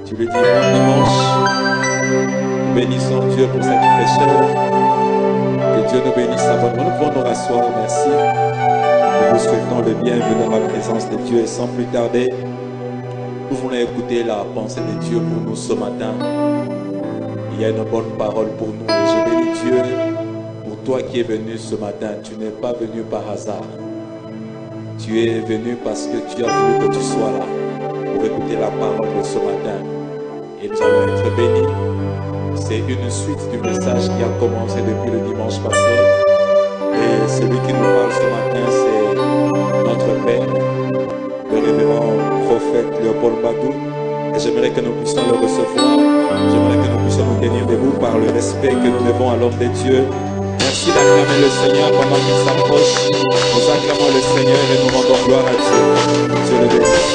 Tu le dis bon dimanche. Nous bénissons Dieu pour cette fraîcheur. Que Dieu nous bénisse abondamment. Nous pouvons nous rasseoir, merci. Nous vous souhaitons le bienvenu dans la présence de Dieu. Et sans plus tarder, nous voulons écouter la pensée de Dieu pour nous ce matin. Il y a une bonne parole pour nous. Et je bénis Dieu pour toi qui es venu ce matin. Tu n'es pas venu par hasard. Tu es venu parce que tu as voulu que tu sois là pour écouter la parole de ce matin. Et nous allons être bénis. C'est une suite du message qui a commencé depuis le dimanche passé. Et celui qui nous parle ce matin, c'est notre Père, le révérend prophète Léopold Badou. Et j'aimerais que nous puissions le recevoir. J'aimerais que nous puissions nous tenir debout par le respect que nous devons à l'homme de Dieu. Merci d'acclamer le Seigneur pendant qu'il s'approche. Nous acclamons le Seigneur et nous rendons gloire à Dieu. Dieu le bénisse.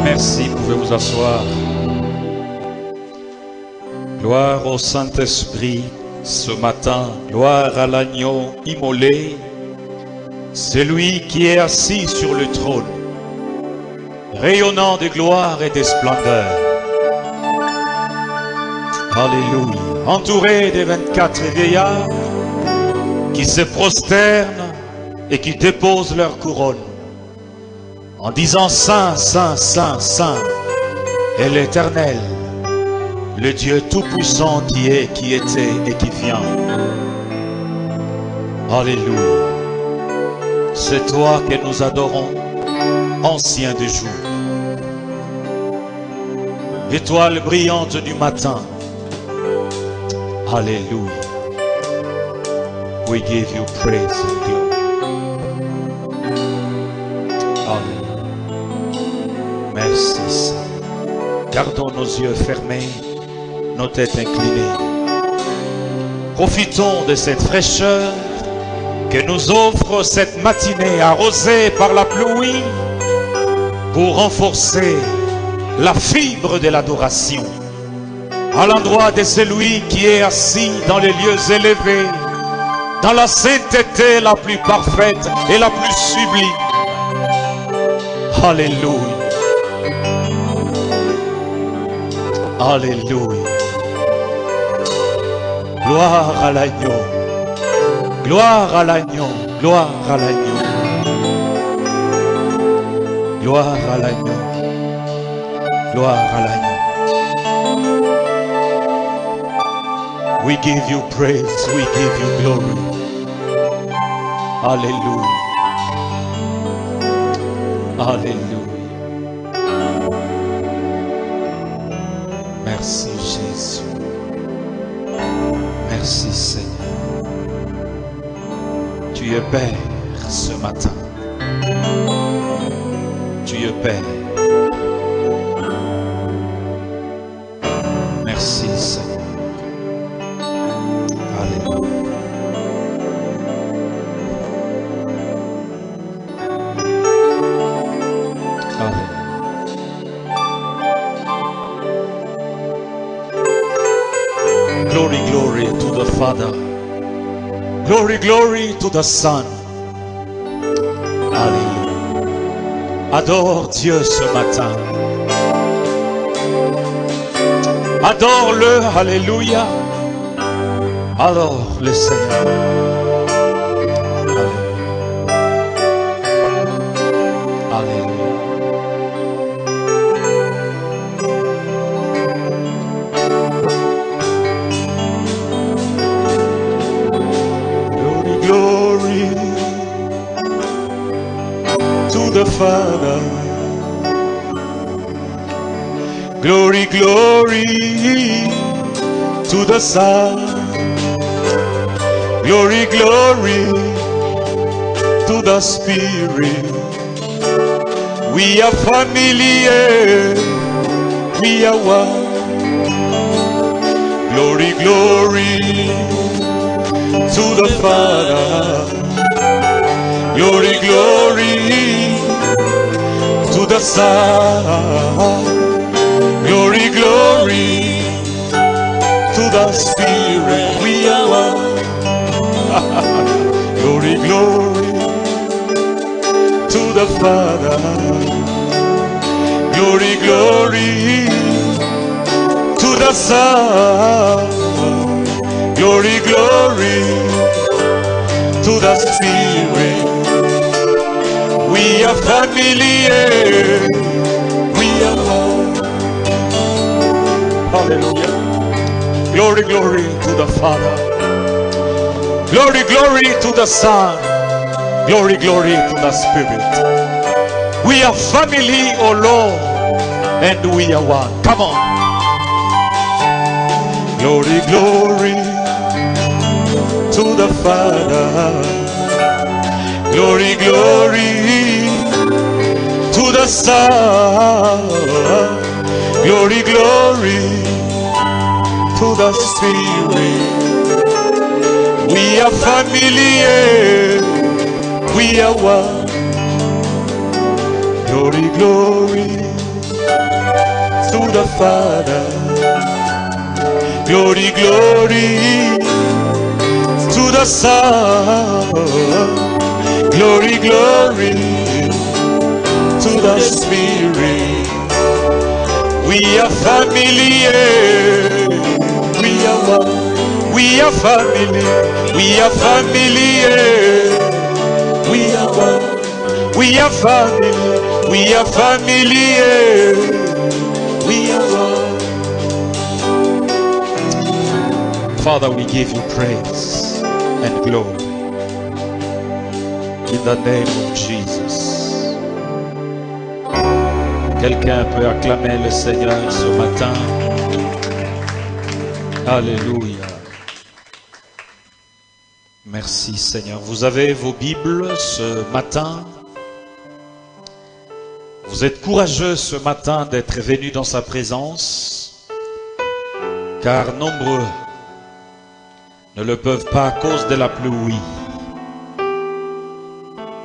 Merci, vous pouvez vous asseoir. Gloire au Saint-Esprit ce matin, gloire à l'agneau immolé, celui qui est assis sur le trône, rayonnant de gloire et de splendeur. Alléluia. Entouré des 24 vieillards qui se prosternent et qui déposent leur couronne en disant Saint, Saint, Saint, Saint est l'Éternel, le Dieu tout-puissant qui est, qui était et qui vient. Alléluia. C'est toi que nous adorons, ancien des jours. Étoile brillante du matin. Alléluia. We give you praise and glory. Alléluia. Merci Seigneur. Gardons nos yeux fermés, nos têtes inclinées. Profitons de cette fraîcheur que nous offre cette matinée arrosée par la pluie pour renforcer la fibre de l'adoration à l'endroit de celui qui est assis dans les lieux élevés, dans la sainteté la plus parfaite et la plus sublime. Alléluia. Alléluia. Gloire à l'agneau. Gloire à l'agneau. Gloire à l'agneau. Gloire à l'agneau. Gloire à l'agneau. We give you praise, we give you glory. Alléluia. Alléluia. Merci Jésus. Merci Seigneur. Tu es Père ce matin. Tu es Père. Merci Seigneur. Glory, glory to the Father. Glory, glory to the Son. Alléluia. Adore Dieu ce matin. Adore-le. Alléluia. Adore le Seigneur. Alléluia. Glory to the Father. Glory, glory to the Son. Glory, glory to the Spirit. We are familiar, we are one. Glory, glory to the Father. Glory, glory to the Son. Glory, glory to the Spirit. We are one. Glory, glory to the Father. Glory, glory the Son. Glory, glory to the Spirit. We are family, we are one. Hallelujah. Glory, glory to the Father. Glory, glory to the Son. Glory, glory to the Spirit. We are family, O Lord, and we are one. Come on. Glory, glory to the Father. Glory, glory to the Son. Glory, glory to the Spirit. We are family, we are one. Glory, glory to the Father. Glory, glory to the Son. Glory, glory to the Spirit. We are family, we are one. We are family, we are family, we are one. We are family, we are family, we are one. Father, we give you praise and glory in the name of Jesus. Quelqu'un peut acclamer le Seigneur ce matin. Alléluia. Merci Seigneur. Vous avez vos Bibles ce matin. Vous êtes courageux ce matin d'être venus dans sa présence, car nombreux ne le peuvent pas à cause de la pluie.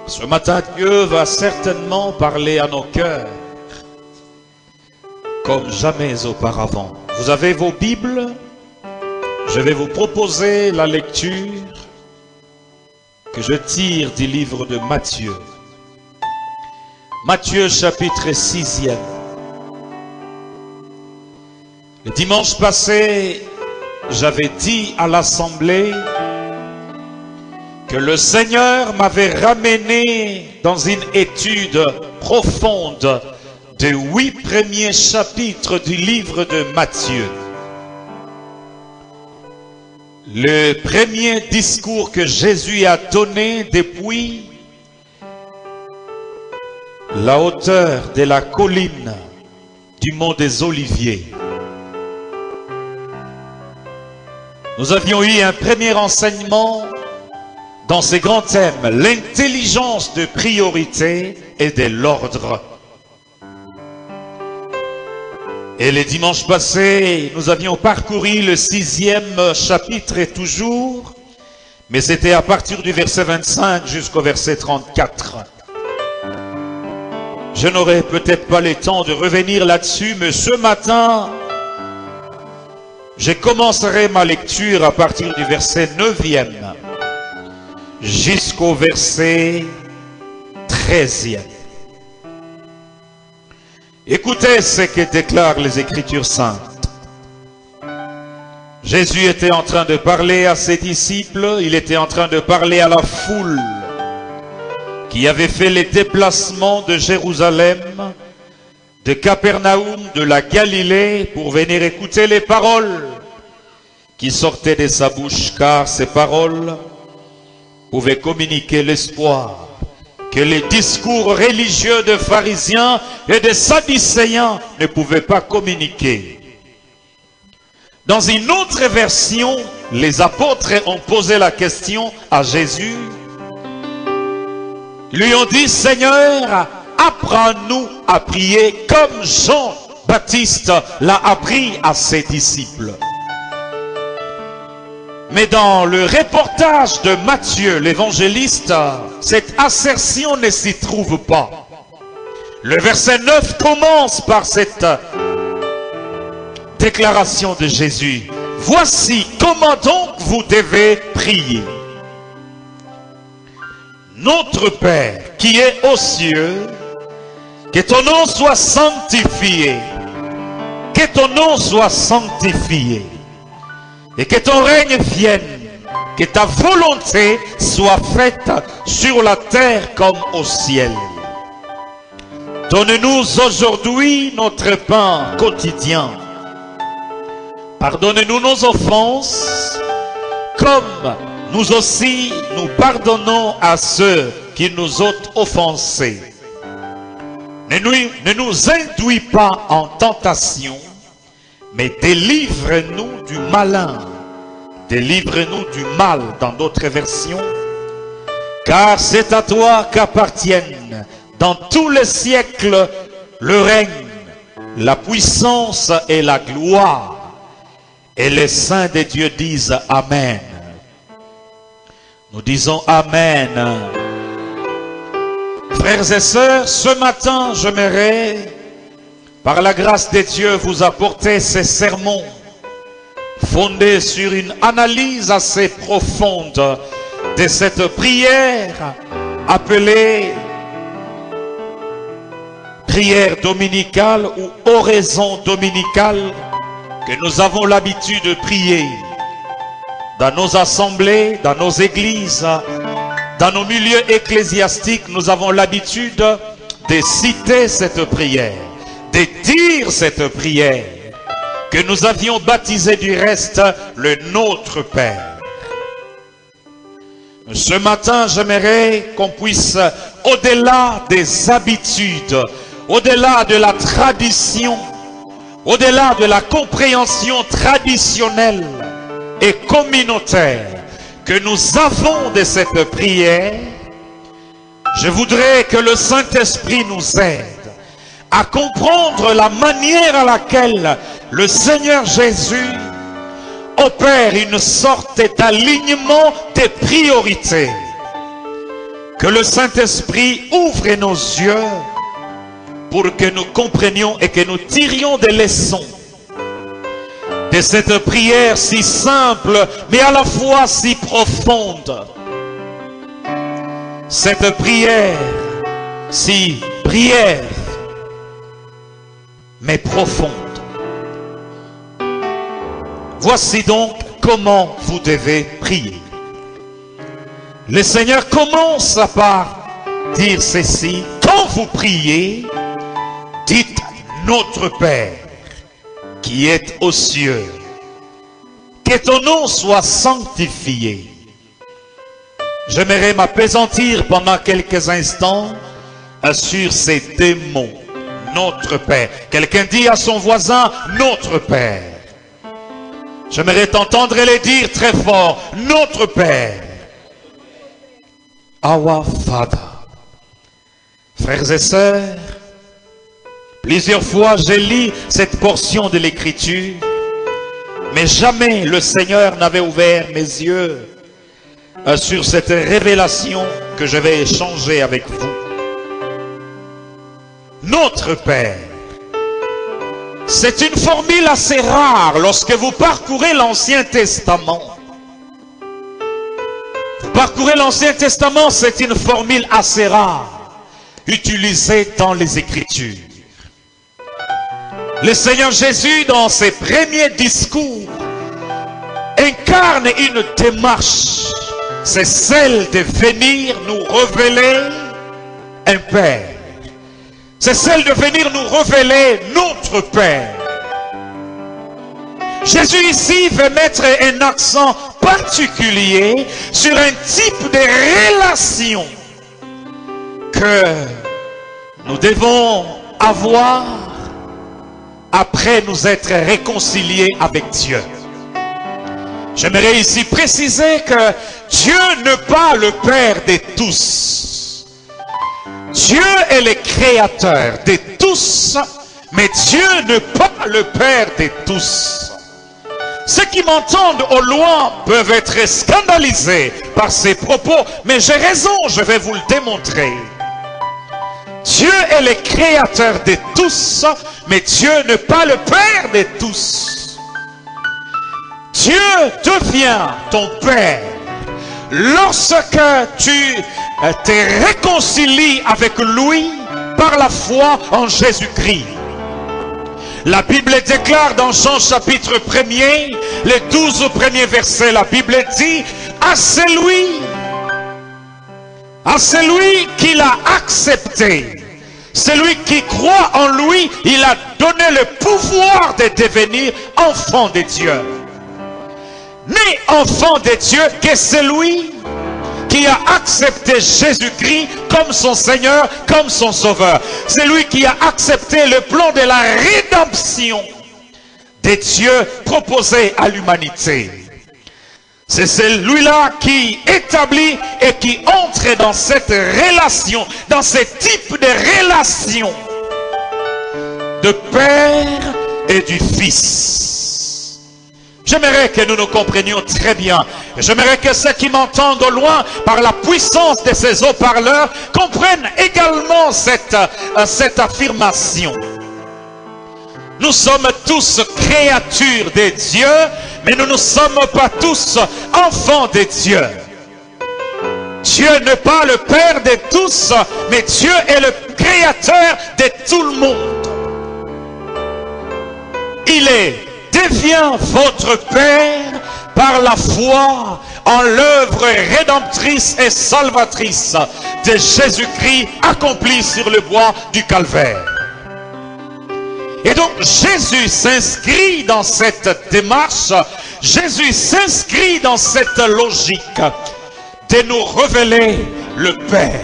Ce matin, Dieu va certainement parler à nos cœurs comme jamais auparavant. Vous avez vos Bibles. Je vais vous proposer la lecture que je tire du livre de Matthieu. Matthieu chapitre 6e. Le dimanche passé, j'avais dit à l'assemblée que le Seigneur m'avait ramené dans une étude profonde des 8 premiers chapitres du livre de Matthieu. Le premier discours que Jésus a donné depuis la hauteur de la colline du mont des Oliviers. Nous avions eu un premier enseignement dans ces grands thèmes, l'intelligence de priorité et de l'ordre. Et les dimanches passés, nous avions parcouru le 6e chapitre et toujours, mais c'était à partir du verset 25 jusqu'au verset 34. Je n'aurai peut-être pas le temps de revenir là-dessus, mais ce matin, je commencerai ma lecture à partir du verset 9e jusqu'au verset 13e. Écoutez ce que déclarent les Écritures saintes. Jésus était en train de parler à ses disciples, il était en train de parler à la foule qui avait fait les déplacements de Jérusalem, de Capernaum, de la Galilée, pour venir écouter les paroles qui sortaient de sa bouche, car ces paroles pouvaient communiquer l'espoir que les discours religieux de pharisiens et de sadducéens ne pouvaient pas communiquer. Dans une autre version, les apôtres ont posé la question à Jésus. Ils lui ont dit, Seigneur, apprends-nous à prier comme Jean-Baptiste l'a appris à ses disciples. Mais dans le reportage de Matthieu, l'évangéliste, cette assertion ne s'y trouve pas. Le verset 9 commence par cette déclaration de Jésus. Voici comment donc vous devez prier. Notre Père qui est aux cieux, que ton nom soit sanctifié, que que ton nom soit sanctifié et que ton règne vienne, que ta volonté soit faite sur la terre comme au ciel. Donne-nous aujourd'hui notre pain quotidien. Pardonne-nous nos offenses, comme nous aussi nous pardonnons à ceux qui nous ont offensés. Ne nous induis pas en tentation, mais délivre-nous du malin. Délivre-nous du mal dans d'autres versions. Car c'est à toi qu'appartiennent dans tous les siècles le règne, la puissance et la gloire. Et les saints de Dieu disent Amen. Nous disons Amen. Frères et sœurs, ce matin, j'aimerais, par la grâce de Dieu, vous apporter ces sermons fondés sur une analyse assez profonde de cette prière appelée prière dominicale ou oraison dominicale que nous avons l'habitude de prier dans nos assemblées, dans nos églises, dans nos milieux ecclésiastiques. Nous avons l'habitude de citer cette prière, de dire cette prière que nous avions baptisée du reste le Notre Père. Ce matin, j'aimerais qu'on puisse, au-delà des habitudes, au-delà de la tradition, au-delà de la compréhension traditionnelle et communautaire que nous avons de cette prière, je voudrais que le Saint-Esprit nous aide à comprendre la manière à laquelle le Seigneur Jésus opère une sorte d'alignement des priorités. Que le Saint-Esprit ouvre nos yeux pour que nous comprenions et que nous tirions des leçons de cette prière si simple, mais à la fois si profonde. Cette prière si brève, mais profonde. Voici donc comment vous devez prier. Le Seigneur commence par dire ceci: quand vous priez, dites Notre Père qui est aux cieux, que ton nom soit sanctifié. J'aimerais m'appesantir pendant quelques instants sur ces deux mots, Notre Père. Quelqu'un dit à son voisin, Notre Père. J'aimerais t'entendre les dire très fort, Notre Père. Our Father. Frères et sœurs, plusieurs fois j'ai lu cette portion de l'Écriture, mais jamais le Seigneur n'avait ouvert mes yeux sur cette révélation que je vais échanger avec vous. Notre Père. C'est une formule assez rare lorsque vous parcourez l'Ancien Testament. Vous parcourez l'Ancien Testament, c'est une formule assez rare, utilisée dans les Écritures. Le Seigneur Jésus, dans ses premiers discours, incarne une démarche. C'est celle de venir nous révéler un Père. C'est celle de venir nous révéler notre Père. Jésus ici veut mettre un accent particulier sur un type de relation que nous devons avoir après nous être réconciliés avec Dieu. J'aimerais ici préciser que Dieu n'est pas le Père de tous. Dieu est le créateur de tous, mais Dieu n'est pas le Père de tous. Ceux qui m'entendent au loin peuvent être scandalisés par ces propos, mais j'ai raison, je vais vous le démontrer. Dieu est le créateur de tous, mais Dieu n'est pas le Père de tous. Dieu devient ton Père lorsque tu te réconcilies avec lui par la foi en Jésus-Christ. La Bible déclare dans Jean chapitre 1er, les 12 premiers versets, la Bible dit, à celui qui l'a accepté, celui qui croit en lui, il a donné le pouvoir de devenir enfant de Dieu. Mais enfant de Dieu, que celui qui a accepté Jésus-Christ comme son Seigneur, comme son Sauveur. C'est lui qui a accepté le plan de la rédemption de Dieu proposé à l'humanité. C'est celui-là qui établit et qui entre dans cette relation, dans ce type de relation de Père et du Fils. J'aimerais que nous nous comprenions très bien. J'aimerais que ceux qui m'entendent au loin, par la puissance de ces haut-parleurs, comprennent également cette affirmation. Nous sommes tous créatures de Dieu, mais nous ne sommes pas tous enfants de Dieu. Dieu n'est pas le Père de tous, mais Dieu est le Créateur de tout le monde. Il devient votre Père par la foi en l'œuvre rédemptrice et salvatrice de Jésus-Christ accomplie sur le bois du Calvaire. Et donc Jésus s'inscrit dans cette démarche, Jésus s'inscrit dans cette logique de nous révéler le Père.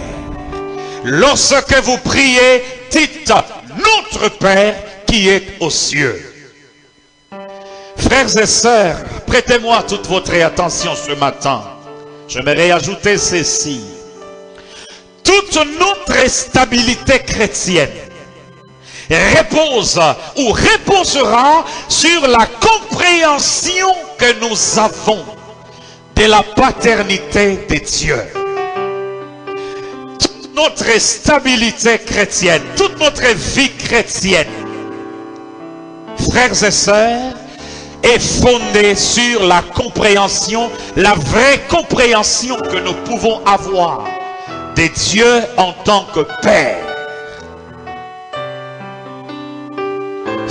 Lorsque vous priez, dites notre Père qui est aux cieux. Frères et sœurs, prêtez-moi toute votre attention ce matin. J'aimerais ajouter ceci. Toute notre stabilité chrétienne repose ou reposera sur la compréhension que nous avons de la paternité de Dieu. Toute notre stabilité chrétienne, toute notre vie chrétienne, frères et sœurs, est fondée sur la compréhension, la vraie compréhension que nous pouvons avoir de Dieu en tant que Père.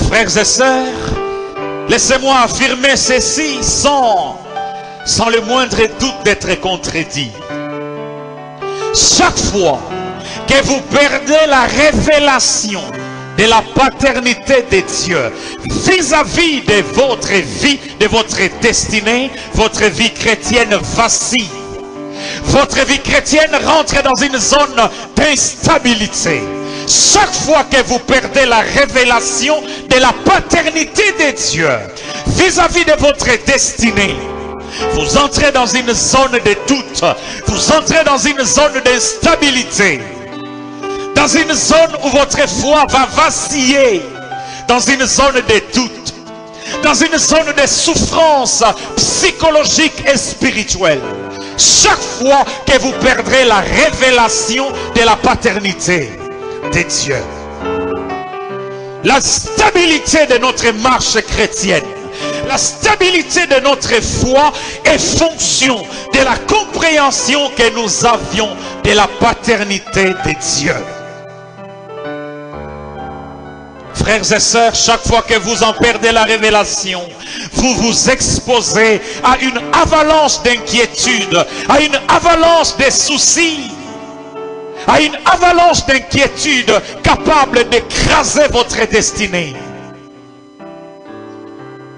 Frères et sœurs, laissez-moi affirmer ceci sans le moindre doute d'être contredit. Chaque fois que vous perdez la révélation de la paternité de Dieu vis-à-vis de votre vie, de votre destinée, votre vie chrétienne vacille. Votre vie chrétienne rentre dans une zone d'instabilité. Chaque fois que vous perdez la révélation de la paternité de Dieu vis-à-vis de votre destinée, vous entrez dans une zone de doute, vous entrez dans une zone d'instabilité, dans une zone où votre foi va vaciller, dans une zone de doute, dans une zone de souffrance psychologique et spirituelle. Chaque fois que vous perdrez la révélation de la paternité de Dieu, la stabilité de notre marche chrétienne, la stabilité de notre foi est fonction de la compréhension que nous avions de la paternité de Dieu. Frères et sœurs, chaque fois que vous en perdez la révélation, vous vous exposez à une avalanche d'inquiétude, à une avalanche de soucis, à une avalanche d'inquiétude capable d'écraser votre destinée.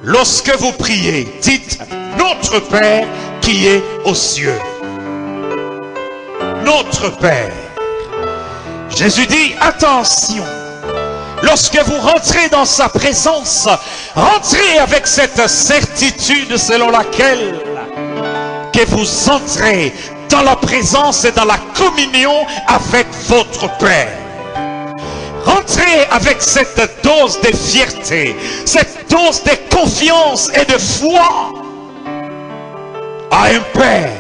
Lorsque vous priez, dites notre Père qui est aux cieux. Notre Père. Jésus dit attention. Lorsque vous rentrez dans sa présence, rentrez avec cette certitude selon laquelle que vous entrez dans la présence et dans la communion avec votre Père. Rentrez avec cette dose de fierté, cette dose de confiance et de foi à un Père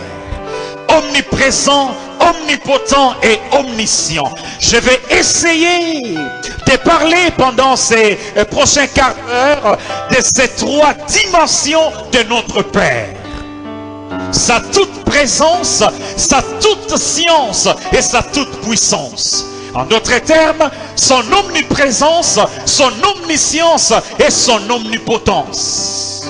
omniprésent, omnipotent et omniscient. Je vais essayer de parler pendant ces prochains quarts d'heure de ces trois dimensions de notre Père. Sa toute présence, sa toute science et sa toute puissance. En d'autres termes, son omniprésence, son omniscience et son omnipotence.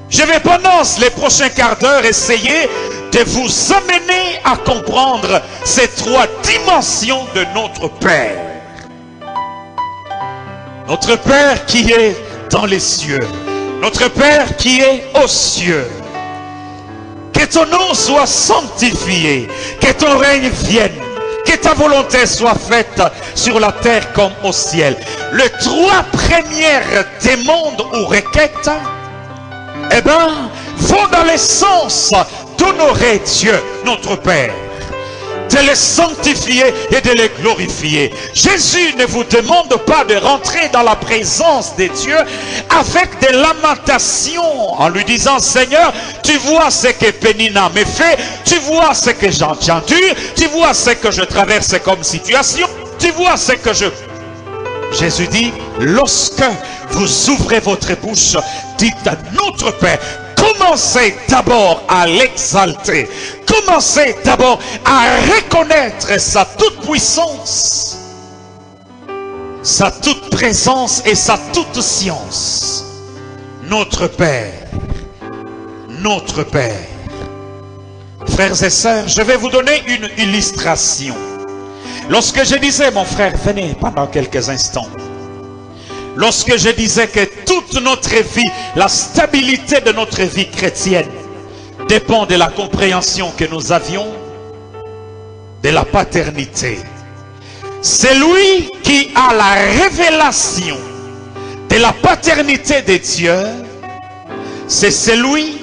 Je vais pendant les prochains quarts d'heure essayer de vous amener à comprendre ces trois dimensions de notre Père. Notre Père qui est dans les cieux. Notre Père qui est aux cieux. Que ton nom soit sanctifié. Que ton règne vienne. Que ta volonté soit faite sur la terre comme au ciel. Les trois premières demandes ou requêtes, eh bien, vont dans le sens d'honorer Dieu, notre Père, de le sanctifier et de le glorifier. Jésus ne vous demande pas de rentrer dans la présence de Dieu avec des lamentations en lui disant: Seigneur, tu vois ce que Pénina me fait, tu vois ce que j'endure, tu vois ce que je traverse comme situation, tu vois ce que je... Jésus dit, lorsque vous ouvrez votre bouche, dites à notre Père. Commencez d'abord à l'exalter. Commencez d'abord à reconnaître sa toute puissance, sa toute présence et sa toute science. Notre Père, notre Père. Frères et sœurs, je vais vous donner une illustration. Lorsque je disais, mon frère, venez pendant quelques instants. Lorsque je disais que toute notre vie, la stabilité de notre vie chrétienne dépend de la compréhension que nous avions de la paternité. C'est lui qui a la révélation de la paternité de Dieu. C'est celui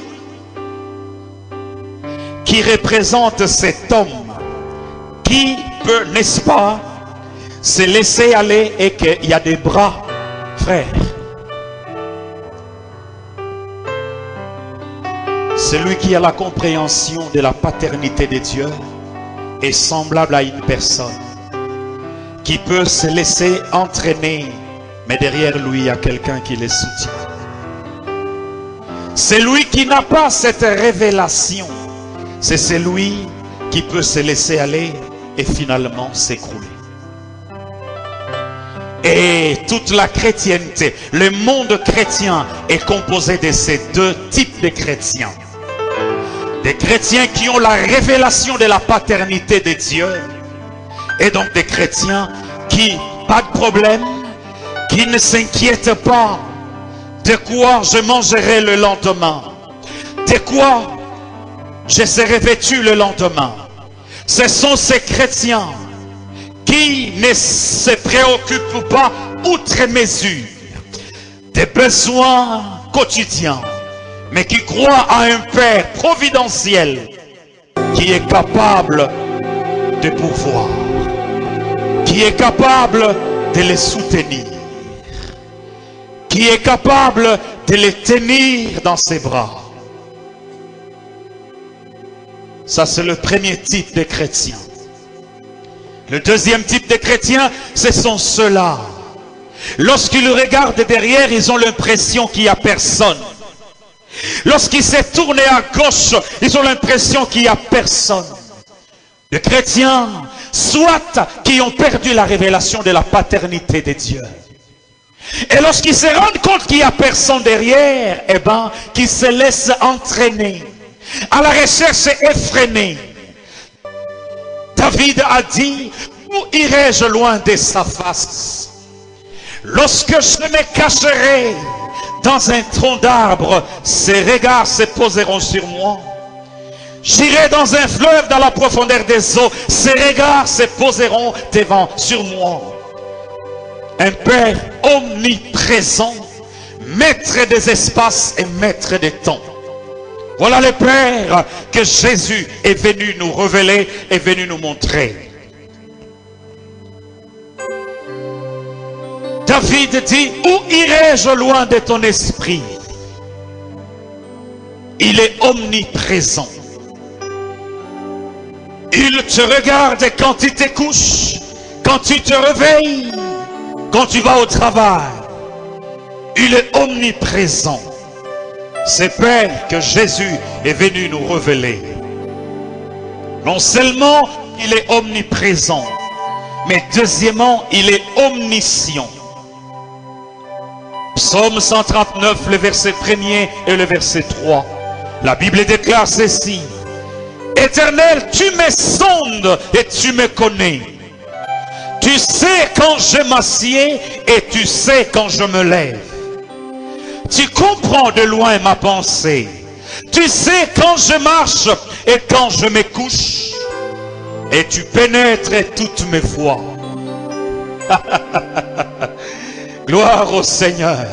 qui représente cet homme qui peut, n'est-ce pas, se laisser aller et qu'il y a des bras. Frère, celui qui a la compréhension de la paternité de Dieu est semblable à une personne qui peut se laisser entraîner, mais derrière lui il y a quelqu'un qui le soutient. Celui qui n'a pas cette révélation, c'est celui qui peut se laisser aller et finalement s'écrouler. Et toute la chrétienté, le monde chrétien est composé de ces deux types de chrétiens. Des chrétiens qui ont la révélation de la paternité de Dieu. Et donc des chrétiens qui, pas de problème, qui ne s'inquiètent pas de quoi je mangerai le lendemain, de quoi je serai vêtu le lendemain. Ce sont ces chrétiens qui ne se préoccupent pas outre mesure des besoins quotidiens, mais qui croient à un Père providentiel qui est capable de pourvoir, qui est capable de les soutenir, qui est capable de les tenir dans ses bras. Ça, c'est le premier type de chrétien. Le deuxième type de chrétiens, ce sont ceux-là. Lorsqu'ils regardent derrière, ils ont l'impression qu'il n'y a personne. Lorsqu'ils se tournent à gauche, ils ont l'impression qu'il n'y a personne. Les chrétiens, soit qui ont perdu la révélation de la paternité de Dieu. Et lorsqu'ils se rendent compte qu'il n'y a personne derrière, eh bien, qu'ils se laissent entraîner à la recherche effrénée. David a dit, où irai-je loin de sa face? Lorsque je me cacherai dans un tronc d'arbre, ses regards se poseront sur moi. J'irai dans un fleuve dans la profondeur des eaux, ses regards se poseront sur moi. Un Père omniprésent, maître des espaces et maître des temps. Voilà le Père que Jésus est venu nous révéler, est venu nous montrer. David dit, où irai-je loin de ton esprit? Il est omniprésent. Il te regarde quand tu te couches, quand tu te réveilles, quand tu vas au travail. Il est omniprésent. C'est Père que Jésus est venu nous révéler. Non seulement il est omniprésent, mais deuxièmement, il est omniscient. Psaume 139, le verset 1er et le verset 3. La Bible déclare ceci. Éternel, tu me sondes et tu me connais. Tu sais quand je m'assieds et tu sais quand je me lève. Tu comprends de loin ma pensée. Tu sais quand je marche et quand je me couche. Et tu pénètres toutes mes voies. Gloire au Seigneur.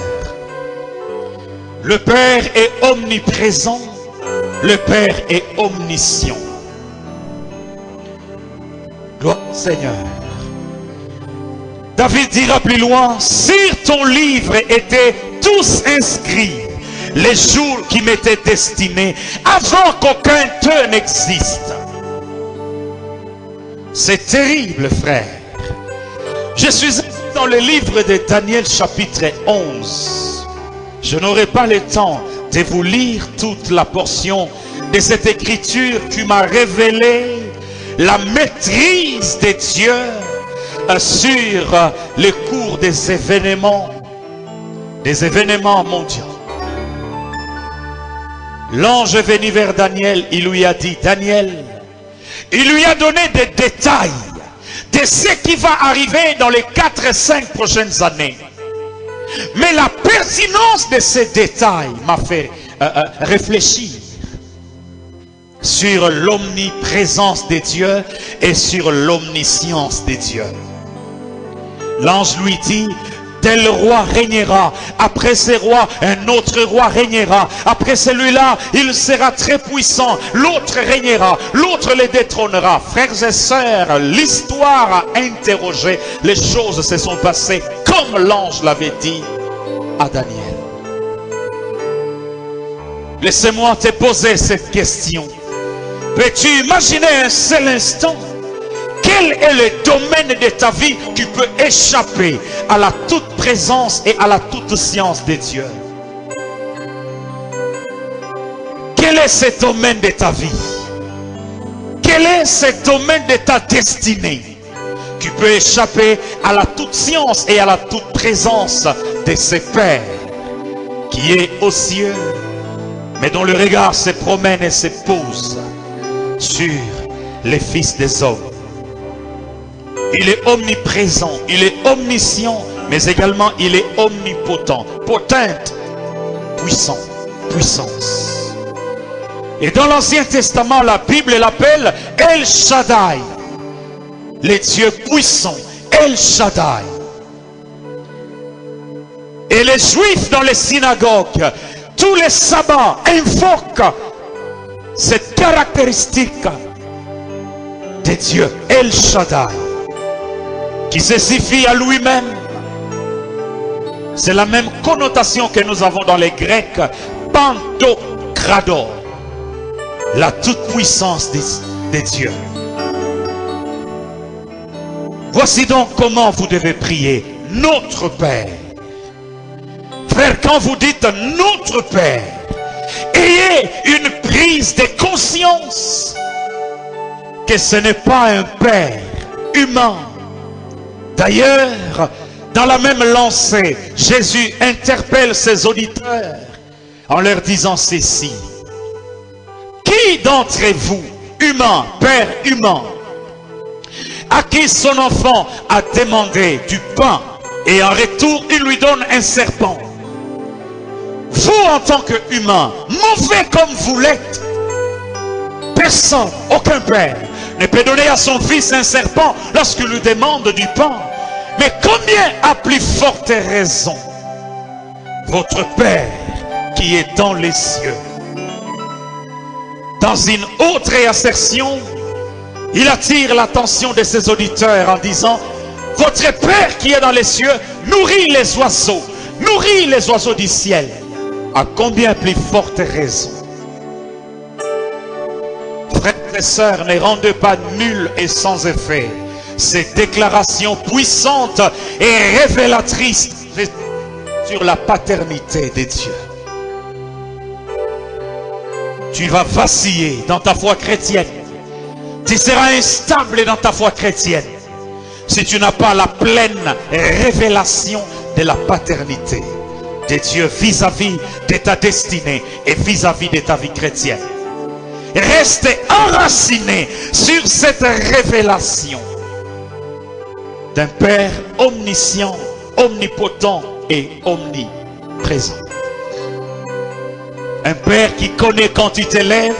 Le Père est omniprésent. Le Père est omniscient. Gloire au Seigneur. David dira plus loin, sur ton livre étaient tous inscrits les jours qui m'étaient destinés avant qu'aucun d'eux n'existe. C'est terrible, frère. Je suis dans le livre de Daniel chapitre 11. Je n'aurai pas le temps de vous lire toute la portion de cette écriture qui m'a révélé la maîtrise de Dieu sur le cours des événements mondiaux. L'ange est venu vers Daniel, il lui a dit, Daniel, il lui a donné des détails de ce qui va arriver dans les 4 et 5 prochaines années. Mais la pertinence de ces détails m'a fait réfléchir sur l'omniprésence de Dieu et sur l'omniscience de Dieu. L'ange lui dit, tel roi régnera, après ce roi, un autre roi régnera, après celui-là, il sera très puissant, l'autre régnera, l'autre le détrônera. Frères et sœurs, l'histoire a interrogé, les choses se sont passées comme l'ange l'avait dit à Daniel. Laissez-moi te poser cette question. Peux-tu imaginer un seul instant quel est le domaine de ta vie qui peut échapper à la toute présence et à la toute science de Dieu? Quel est ce domaine de ta vie? Quel est ce domaine de ta destinée qui peut échapper à la toute science et à la toute présence de ce Père qui est aux cieux, mais dont le regard se promène et se pose sur les fils des hommes? Il est omniprésent, il est omniscient, mais également il est omnipotent. Potente, puissant, puissance. Et dans l'Ancien Testament, la Bible l'appelle El Shaddai. Les dieux puissants, El Shaddai. Et les Juifs dans les synagogues, tous les sabbats invoquent cette caractéristique de Dieu, El Shaddai, qui se suffit à lui-même. C'est la même connotation que nous avons dans les Grecs, Pantocrator, la toute-puissance de Dieu. Voici donc comment vous devez prier. Notre Père. Frère, quand vous dites notre Père, ayez une prise de conscience que ce n'est pas un Père humain. D'ailleurs, dans la même lancée, Jésus interpelle ses auditeurs en leur disant ceci. Qui d'entre vous, humain, père humain, à qui son enfant a demandé du pain et en retour il lui donne un serpent? Vous, en tant qu'humain, mauvais comme vous l'êtes, personne, aucun père ne peut donner à son fils un serpent lorsqu'il lui demande du pain. Mais combien à plus forte raison votre Père qui est dans les cieux? Dans une autre assertion, il attire l'attention de ses auditeurs en disant, votre Père qui est dans les cieux nourrit les oiseaux du ciel. À combien plus forte raison? Frères et sœurs, ne rendez pas nul et sans effet ces déclarations puissantes et révélatrices sur la paternité de Dieu. Tu vas vaciller dans ta foi chrétienne. Tu seras instable dans ta foi chrétienne si tu n'as pas la pleine révélation de la paternité de Dieu vis-à-vis de ta destinée et vis-à-vis de ta vie chrétienne. Reste enraciné sur cette révélation d'un Père omniscient, omnipotent et omniprésent. Un Père qui connaît quand tu te lèves,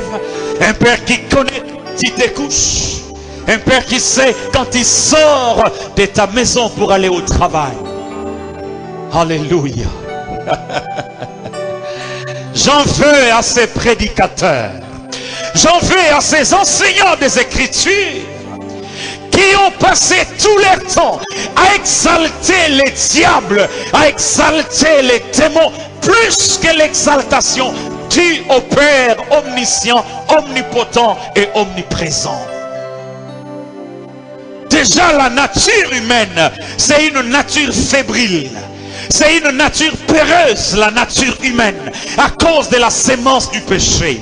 un Père qui connaît quand tu te couches, un Père qui sait quand tu sors de ta maison pour aller au travail. Alléluia. J'en veux à ces prédicateurs, j'en veux à ces enseignants des Écritures qui ont passé tout leur temps à exalter les diables, à exalter les démons, plus que l'exaltation due au Père omniscient, omnipotent et omniprésent. Déjà la nature humaine, c'est une nature fébrile. C'est une nature péreuse, la nature humaine, à cause de la sémence du péché.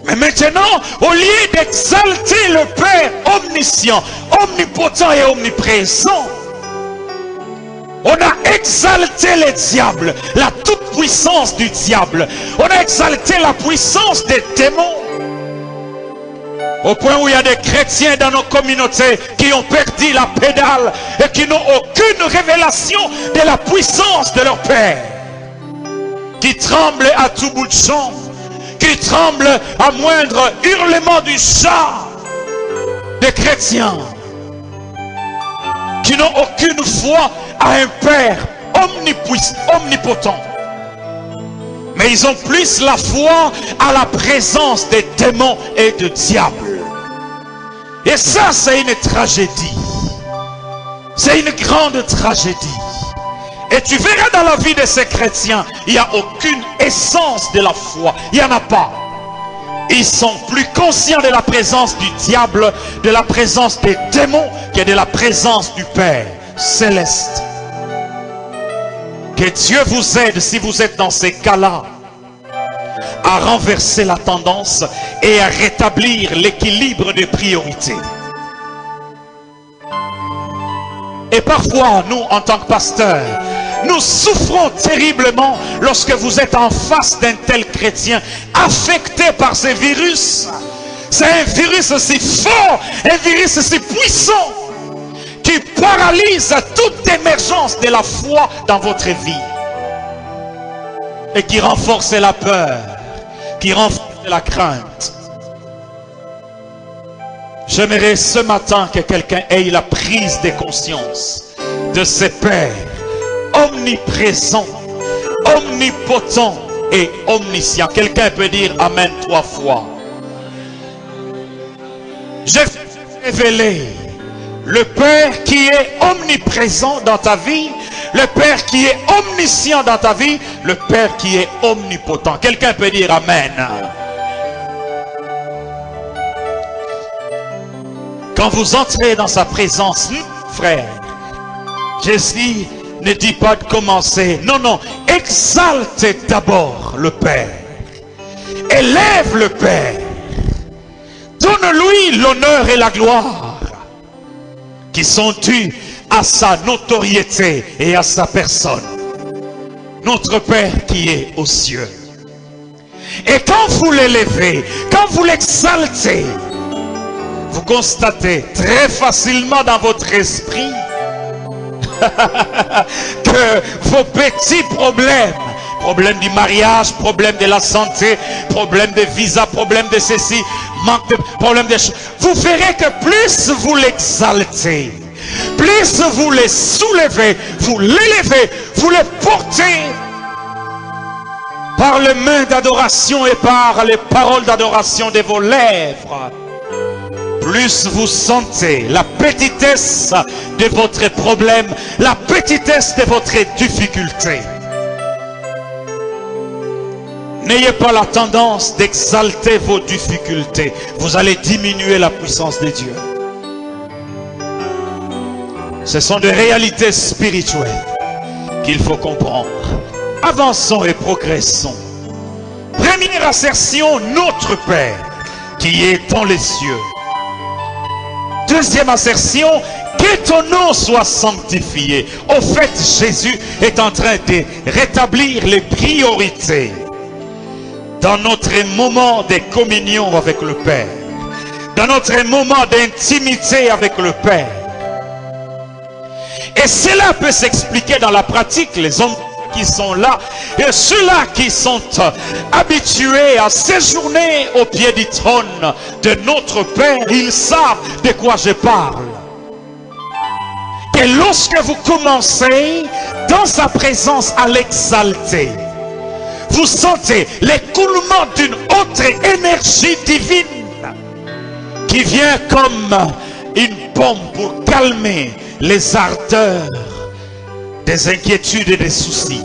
Mais maintenant, au lieu d'exalter le Père omniscient, omnipotent et omniprésent, on a exalté les diables, la toute-puissance du diable. On a exalté la puissance des démons. Au point où il y a des chrétiens dans nos communautés qui ont perdu la pédale et qui n'ont aucune révélation de la puissance de leur Père. Qui tremblent à tout bout de champ, qui tremblent à moindre hurlement du chat. Des chrétiens qui n'ont aucune foi à un Père omnipotent. Mais ils ont plus la foi à la présence des démons et de diables. Et ça, c'est une tragédie. C'est une grande tragédie. Et tu verras dans la vie de ces chrétiens, il n'y a aucune essence de la foi. Il n'y en a pas. Ils sont plus conscients de la présence du diable, de la présence des démons, que de la présence du Père céleste. Que Dieu vous aide, si vous êtes dans ces cas-là, à renverser la tendance et à rétablir l'équilibre des priorités. Et parfois, nous, en tant que pasteurs, nous souffrons terriblement lorsque vous êtes en face d'un tel chrétien affecté par ces virus. C'est un virus si fort, un virus si puissant qui paralyse toute émergence de la foi dans votre vie et qui renforce la peur, qui renforce la crainte. J'aimerais ce matin que quelqu'un ait la prise de conscience de ces pères omniprésents, omnipotents et omniscients. Quelqu'un peut dire Amen 3 fois. Je vais révéler le Père qui est omniprésent dans ta vie, le Père qui est omniscient dans ta vie, le Père qui est omnipotent. Quelqu'un peut dire Amen. Quand vous entrez dans sa présence, frère, Jésus ne dit pas de commencer. Non, non. Exalte d'abord le Père. Élève le Père. Donne-lui l'honneur et la gloire qui sont dus à sa notoriété et à sa personne. Notre Père qui est aux cieux. Et quand vous l'élevez, quand vous l'exaltez, vous constatez très facilement dans votre esprit que vos petits problèmes, problème du mariage, problème de la santé, problème de visa, problème de ceci, manque de problème de choses, vous verrez que plus vous l'exaltez, plus vous les soulevez, vous l'élevez, vous le portez par les mains d'adoration et par les paroles d'adoration de vos lèvres, plus vous sentez la petitesse de votre problème, la petitesse de votre difficulté. N'ayez pas la tendance d'exalter vos difficultés. Vous allez diminuer la puissance de Dieu. Ce sont des réalités spirituelles qu'il faut comprendre. Avançons et progressons. Première assertion, notre Père qui est dans les cieux. Deuxième assertion, que ton nom soit sanctifié. Au fait, Jésus est en train de rétablir les priorités dans notre moment de communion avec le Père, dans notre moment d'intimité avec le Père. Et cela peut s'expliquer dans la pratique. Les hommes qui sont là et ceux-là qui sont habitués à séjourner au pied du trône de notre Père, ils savent de quoi je parle. Et lorsque vous commencez dans sa présence à l'exalter, vous sentez l'écoulement d'une autre énergie divine qui vient comme une bombe pour calmer les ardeurs des inquiétudes et des soucis.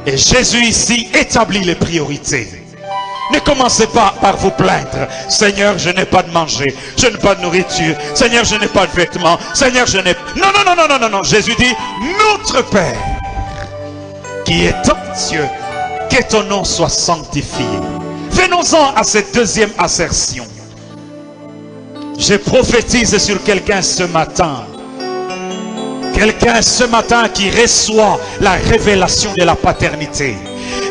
Et Jésus ici établit les priorités. Ne commencez pas par vous plaindre. Seigneur, je n'ai pas de manger, je n'ai pas de nourriture. Seigneur, je n'ai pas de vêtements. Seigneur, je n'ai... Non, non, non, non, non, non, non. Jésus dit, notre Père, qui est aux cieux, que ton nom soit sanctifié. Venons-en à cette deuxième assertion. Je prophétise sur quelqu'un ce matin. Quelqu'un ce matin qui reçoit la révélation de la paternité.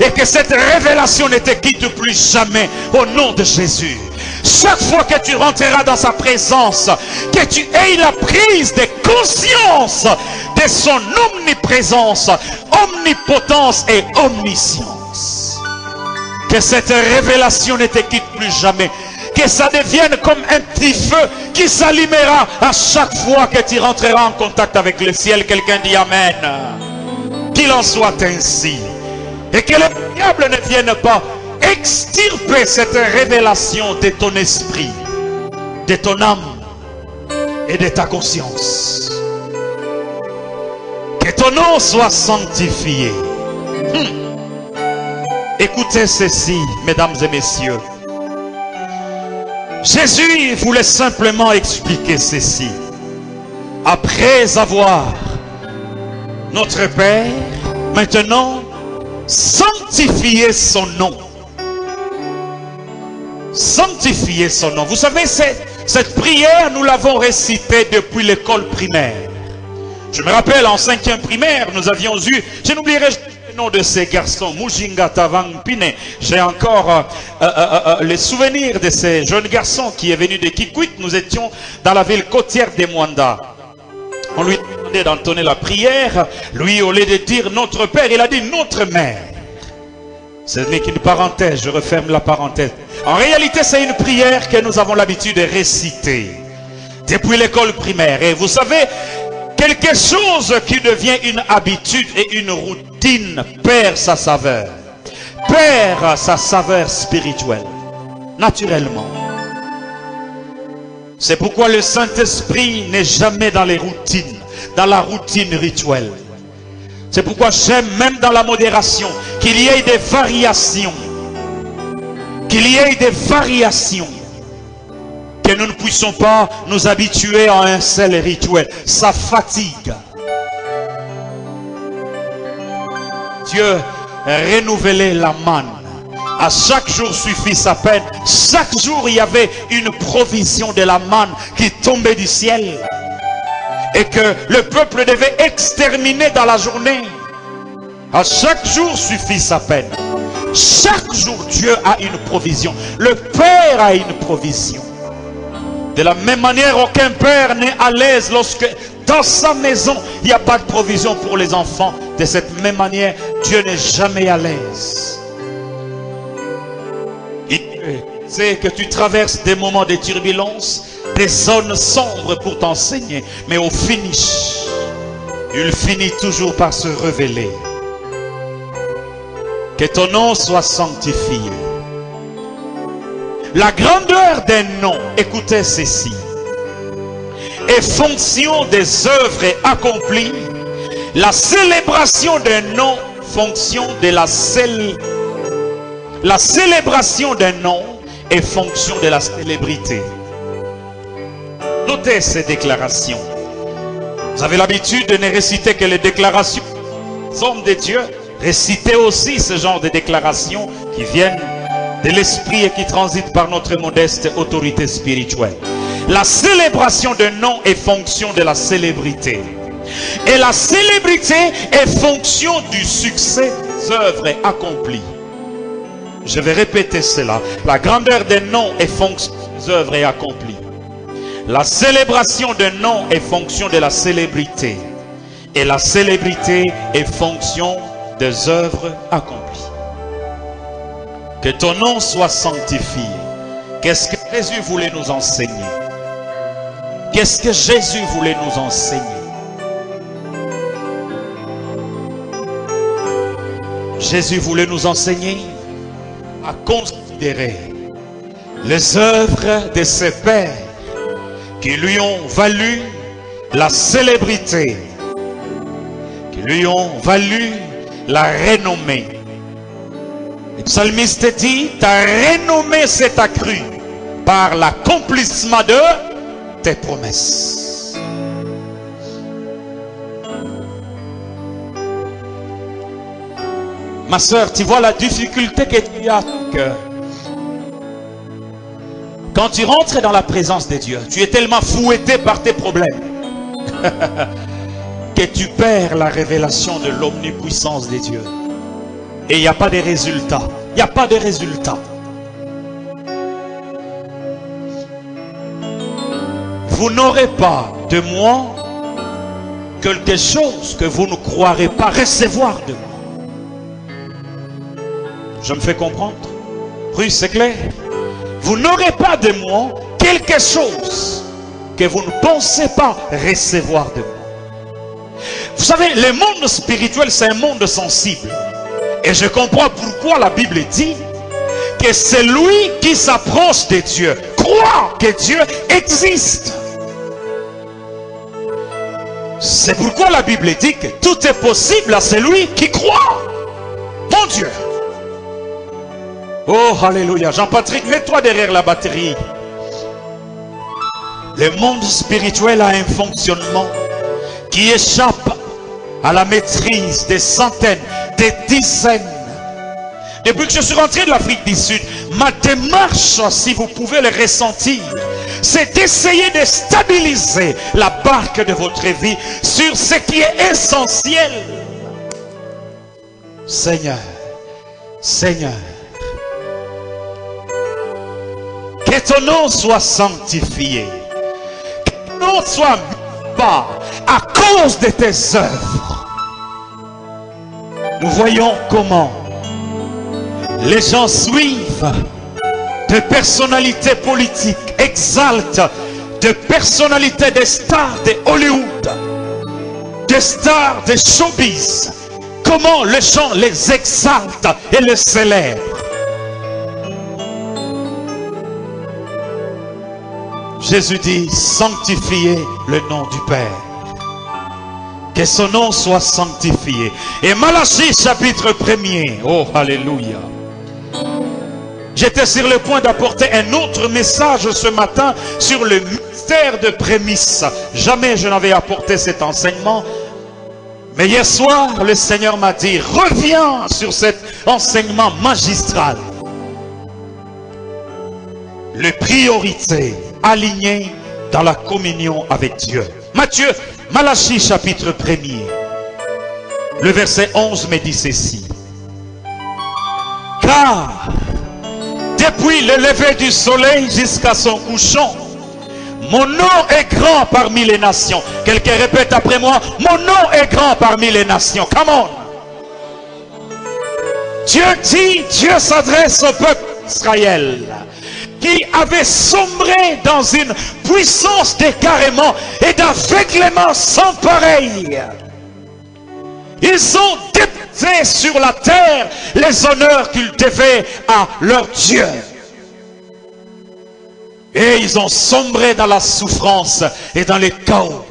Et que cette révélation ne te quitte plus jamais au nom de Jésus. Chaque fois que tu rentreras dans sa présence, que tu aies la prise de conscience de son omniprésence, omnipotence et omniscience. Que cette révélation ne te quitte plus jamais. Que ça devienne comme un petit feu qui s'allumera à chaque fois que tu rentreras en contact avec le ciel. Quelqu'un dit Amen. Qu'il en soit ainsi. Et que le diable ne vienne pas extirper cette révélation de ton esprit, de ton âme et de ta conscience. Que ton nom soit sanctifié. Écoutez ceci, mesdames et messieurs. Jésus voulait simplement expliquer ceci. Après avoir notre Père, maintenant, sanctifier son nom. Sanctifier son nom. Vous savez, cette prière, nous l'avons récitée depuis l'école primaire. Je me rappelle, en 5e primaire, nous avions eu, je n'oublierai jamais le nom de ces garçons, Mujinga Tavang Pine. J'ai encore les souvenirs de ces jeunes garçons qui est venu de Kikwit. Nous étions dans la ville côtière de Mwanda. On lui demandait d'entonner la prière. Lui, au lieu de dire notre Père, il a dit notre Mère. Ce n'est qu'une parenthèse, je referme la parenthèse. En réalité, c'est une prière que nous avons l'habitude de réciter depuis l'école primaire. Et vous savez, quelque chose qui devient une habitude et une routine perd sa saveur. Perd sa saveur spirituelle, naturellement. C'est pourquoi le Saint-Esprit n'est jamais dans les routines, dans la routine rituelle. C'est pourquoi j'aime même dans la modération qu'il y ait des variations. Qu'il y ait des variations. Que nous ne puissions pas nous habituer à un seul rituel. Ça fatigue. Dieu renouvelait la manne. À chaque jour suffit sa peine. Chaque jour il y avait une provision de la manne qui tombait du ciel. Et que le peuple devait exterminer dans la journée. À chaque jour suffit sa peine. Chaque jour Dieu a une provision. Le Père a une provision. De la même manière, aucun père n'est à l'aise lorsque dans sa maison il n'y a pas de provision pour les enfants. De cette même manière, Dieu n'est jamais à l'aise. Il sait que tu traverses des moments de turbulence, des zones sombres pour t'enseigner, mais au finish, il finit toujours par se révéler. Que ton nom soit sanctifié. La grandeur d'un nom, écoutez ceci, est fonction des œuvres accomplies. La célébration d'un nom, fonction de la célébration d'un nom est fonction de la célébrité. Notez ces déclarations. Vous avez l'habitude de ne réciter que les déclarations des hommes de Dieu. Récitez aussi ce genre de déclarations qui viennent de l'esprit et qui transitent par notre modeste autorité spirituelle. La célébration d'un nom est fonction de la célébrité. Et la célébrité est fonction du succès des œuvres accomplies. Je vais répéter cela. La grandeur des noms est fonction des œuvres accomplies. La célébration d'un nom est fonction de la célébrité. Et la célébrité est fonction des œuvres accomplies. Que ton nom soit sanctifié. Qu'est-ce que Jésus voulait nous enseigner? Qu'est-ce que Jésus voulait nous enseigner? Jésus voulait nous enseigner à considérer les œuvres de ses pères qui lui ont valu la célébrité, qui lui ont valu la renommée. Le psalmiste dit, ta renommée s'est accrue par l'accomplissement de tes promesses. Ma soeur, tu vois la difficulté que tu as au cœur. Quand tu rentres dans la présence de Dieu, tu es tellement fouetté par tes problèmes que tu perds la révélation de l'omnipuissance de Dieu. Et il n'y a pas de résultat. Il n'y a pas de résultat. Vous n'aurez pas de moi quelque chose que vous ne croirez pas recevoir de moi. Je me fais comprendre? Oui, c'est clair. Vous n'aurez pas de moi quelque chose que vous ne pensez pas recevoir de moi. Vous savez, le monde spirituel, c'est un monde sensible. Et je comprends pourquoi la Bible dit que celui qui s'approche de Dieu croit que Dieu existe. C'est pourquoi la Bible dit que tout est possible à celui qui croit. Mon Dieu. Oh, alléluia. Jean-Patrick, mets-toi derrière la batterie. Le monde spirituel a un fonctionnement qui échappe à la maîtrise des centaines, des dizaines. Depuis que je suis rentré de l'Afrique du Sud, ma démarche, si vous pouvez le ressentir, c'est d'essayer de stabiliser la barque de votre vie sur ce qui est essentiel. Seigneur, Seigneur, que ton nom soit sanctifié, que ton nom soit mis bas à cause de tes œuvres. Nous voyons comment les gens suivent de personnalités politiques, exaltent de personnalités des stars de Hollywood, des stars de showbiz. Comment les gens les exaltent et les célèbrent. Jésus dit, sanctifiez le nom du Père. Que son nom soit sanctifié. Et Malachie chapitre 1er. Oh, alléluia. J'étais sur le point d'apporter un autre message ce matin sur le mystère de prémisse. Jamais je n'avais apporté cet enseignement. Mais hier soir, le Seigneur m'a dit, reviens sur cet enseignement magistral. Les priorités alignées dans la communion avec Dieu. Malachie chapitre 1er. Le verset 11 me dit ceci. Car depuis le lever du soleil jusqu'à son couchant, mon nom est grand parmi les nations. Quelqu'un répète après moi, mon nom est grand parmi les nations. Come on. Dieu dit, Dieu s'adresse au peuple d'Israël qui avait sombré dans une puissance d'égarement et d'aveuglement sans pareil. Ils ont déposé sur la terre les honneurs qu'ils devaient à leur Dieu. Et ils ont sombré dans la souffrance et dans les chaos.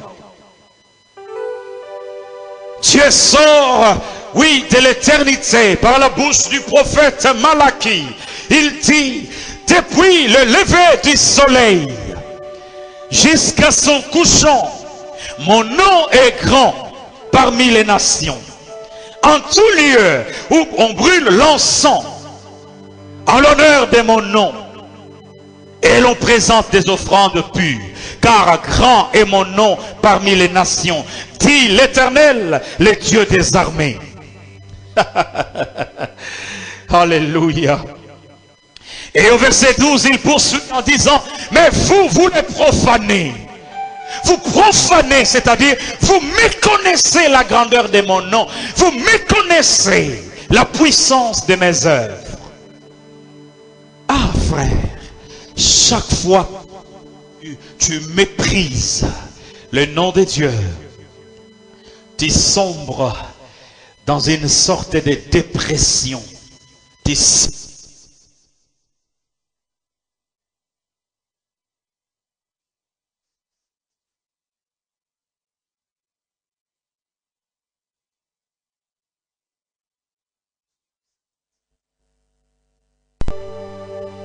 Dieu sort, oui, de l'éternité par la bouche du prophète Malachie. Il dit, depuis le lever du soleil jusqu'à son couchant, mon nom est grand parmi les nations. En tout lieu où on brûle l'encens en l'honneur de mon nom, et l'on présente des offrandes pures. Car grand est mon nom parmi les nations, dit l'Éternel, le Dieu des armées. Alléluia. Et au verset 12, il poursuit en disant, mais vous les profanez. Vous profanez, c'est-à-dire, vous méconnaissez la grandeur de mon nom. Vous méconnaissez la puissance de mes œuvres. Ah, frère, chaque fois tu méprises le nom de Dieu, tu sombres dans une sorte de dépression.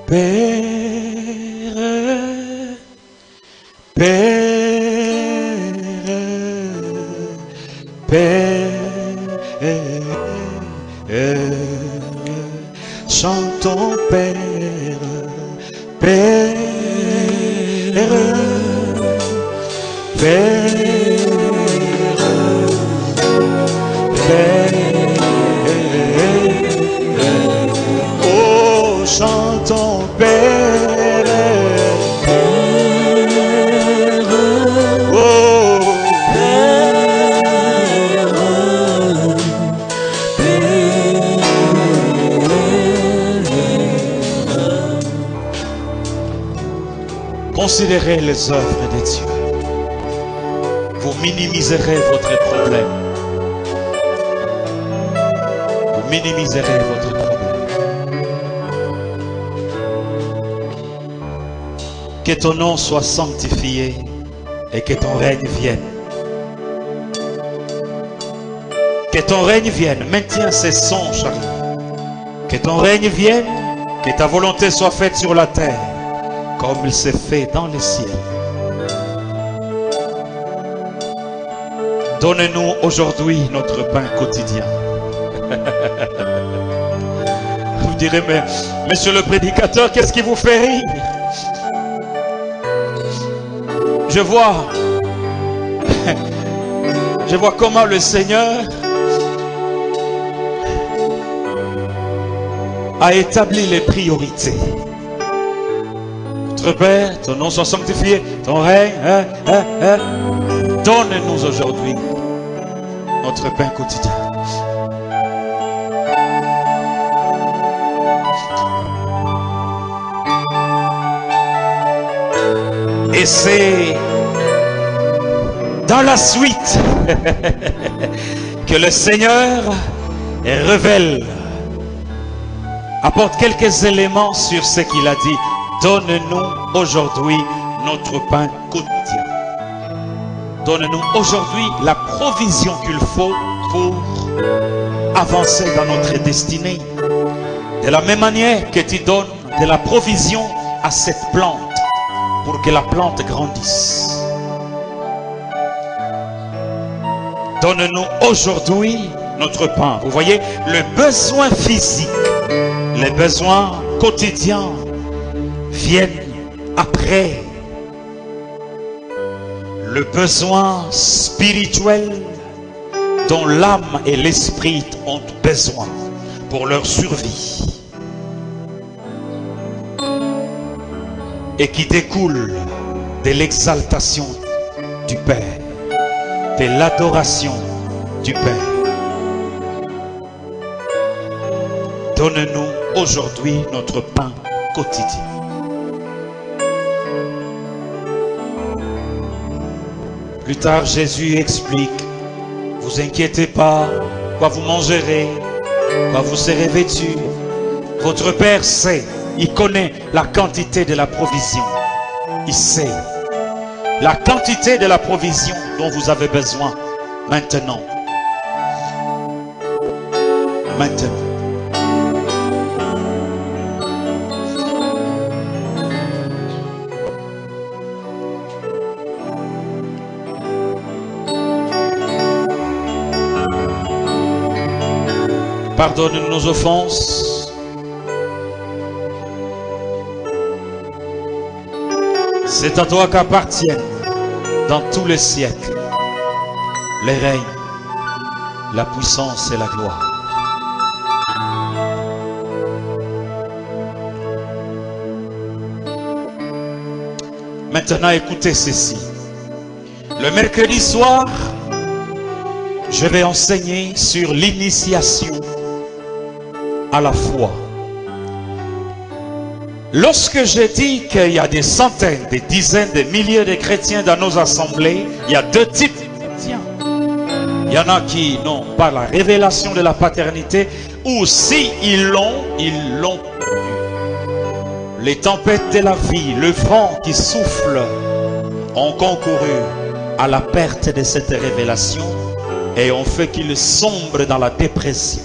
Père, Père, Père, chantons Père, Père, Père, Père, oh, chantons Père, oh, considérez les œuvres de Dieu. Vous minimiserez votre problème. Vous minimiserez votre problème. Que ton nom soit sanctifié et que ton règne vienne. Que ton règne vienne. Maintiens ces sons, Charlie. Que ton règne vienne, que ta volonté soit faite sur la terre, comme il s'est fait dans les cieux. Donne-nous aujourd'hui notre pain quotidien. Vous direz, mais monsieur le prédicateur, qu'est-ce qui vous fait rire? Je vois comment le Seigneur a établi les priorités. Notre Père, ton nom soit sanctifié, ton règne, donne-nous aujourd'hui notre pain quotidien. Et c'est dans la suite que le Seigneur révèle, apporte quelques éléments sur ce qu'il a dit. Donne-nous aujourd'hui notre pain quotidien. Donne-nous aujourd'hui la provision qu'il faut pour avancer dans notre destinée. De la même manière que tu donnes de la provision à cette plante pour que la plante grandisse. Donne-nous aujourd'hui notre pain. Vous voyez, le besoin physique, les besoins quotidiens viennent après. Le besoin spirituel dont l'âme et l'esprit ont besoin pour leur survie et qui découle de l'exaltation du Père, de l'adoration du Père. Donne-nous aujourd'hui notre pain quotidien. Plus tard, Jésus explique, vous inquiétez pas, quoi vous mangerez, quoi vous serez vêtus. Votre Père sait, il connaît la quantité de la provision. Il sait la quantité de la provision dont vous avez besoin maintenant. Maintenant. Pardonne nos offenses. C'est à toi qu'appartiennent dans tous les siècles les règnes, la puissance et la gloire. Maintenant, écoutez ceci. Le mercredi soir, je vais enseigner sur l'initiation à la foi. Lorsque j'ai dit qu'il y a des centaines, des dizaines, des milliers de chrétiens dans nos assemblées, il y a deux types de chrétiens. Il y en a qui n'ont pas la révélation de la paternité, ou si ils l'ont perdu. Les tempêtes de la vie, le vent qui souffle, ont concouru à la perte de cette révélation et ont fait qu'ils sombrent dans la dépression.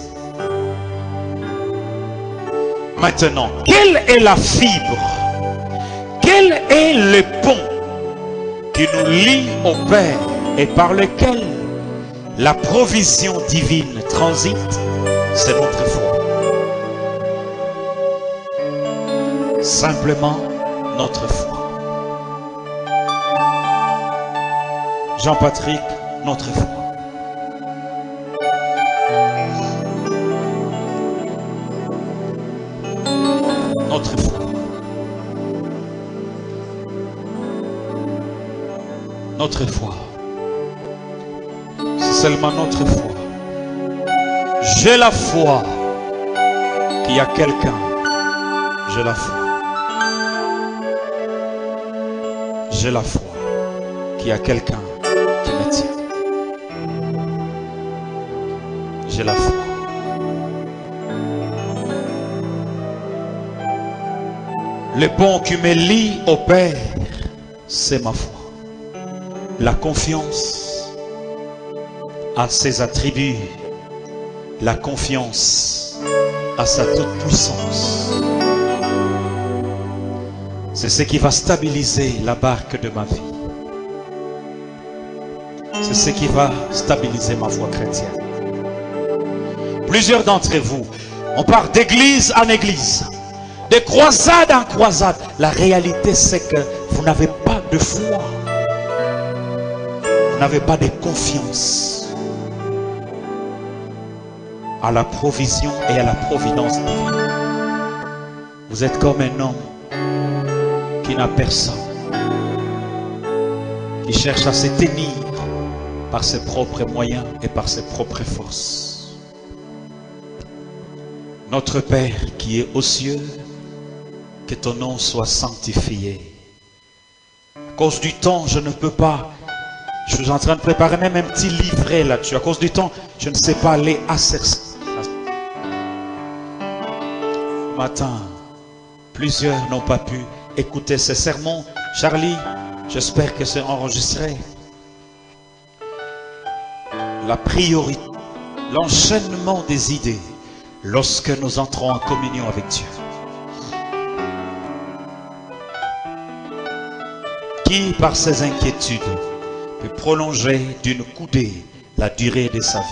Maintenant, quelle est la fibre? Quel est le pont qui nous lie au Père et par lequel la provision divine transite? C'est notre foi. Simplement notre foi. Jean-Patrick, notre foi. Notre foi. Notre foi. C'est seulement notre foi. J'ai la foi qu'il y a quelqu'un. J'ai la foi. J'ai la foi qu'il y a quelqu'un qui me tient. J'ai la foi. Le pont qui me lie au Père, c'est ma foi. La confiance à ses attributs, la confiance à sa toute-puissance. C'est ce qui va stabiliser la barque de ma vie. C'est ce qui va stabiliser ma foi chrétienne. Plusieurs d'entre vous, on part d'église en église, de croisade en croisade. La réalité, c'est que vous n'avez pas de foi. Vous n'avez pas de confiance à la provision et à la providence divine. Vous êtes comme un homme qui n'a personne, qui cherche à se tenir par ses propres moyens et par ses propres forces. Notre Père qui est aux cieux, que ton nom soit sanctifié. À cause du temps, je ne peux pas. Je suis en train de préparer même un petit livret là-dessus. À cause du temps, je ne sais pas aller assez. Ce matin, plusieurs n'ont pas pu écouter ces sermons. Charlie, j'espère que c'est enregistré. La priorité, l'enchaînement des idées lorsque nous entrons en communion avec Dieu. Qui, par ses inquiétudes, peut prolonger d'une coudée la durée de sa vie.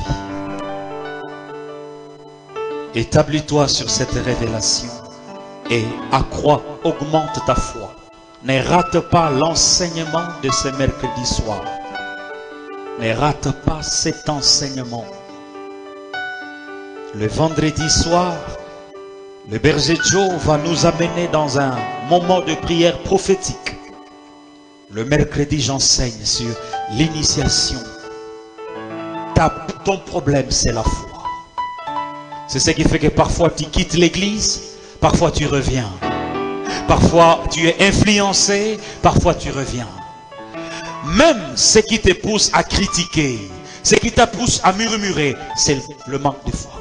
Établis-toi sur cette révélation et accroît, augmente ta foi. Ne rate pas l'enseignement de ce mercredi soir. Ne rate pas cet enseignement. Le vendredi soir, le berger Joe va nous amener dans un moment de prière prophétique. Le mercredi, j'enseigne sur l'initiation. Ton problème, c'est la foi. C'est ce qui fait que parfois tu quittes l'église, parfois tu reviens. Parfois tu es influencé, parfois tu reviens. Même ce qui te pousse à critiquer, ce qui te pousse à murmurer, c'est le manque de foi.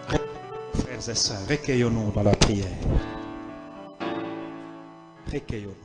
Frères et sœurs, recueillons-nous dans la prière. Recueillons-nous.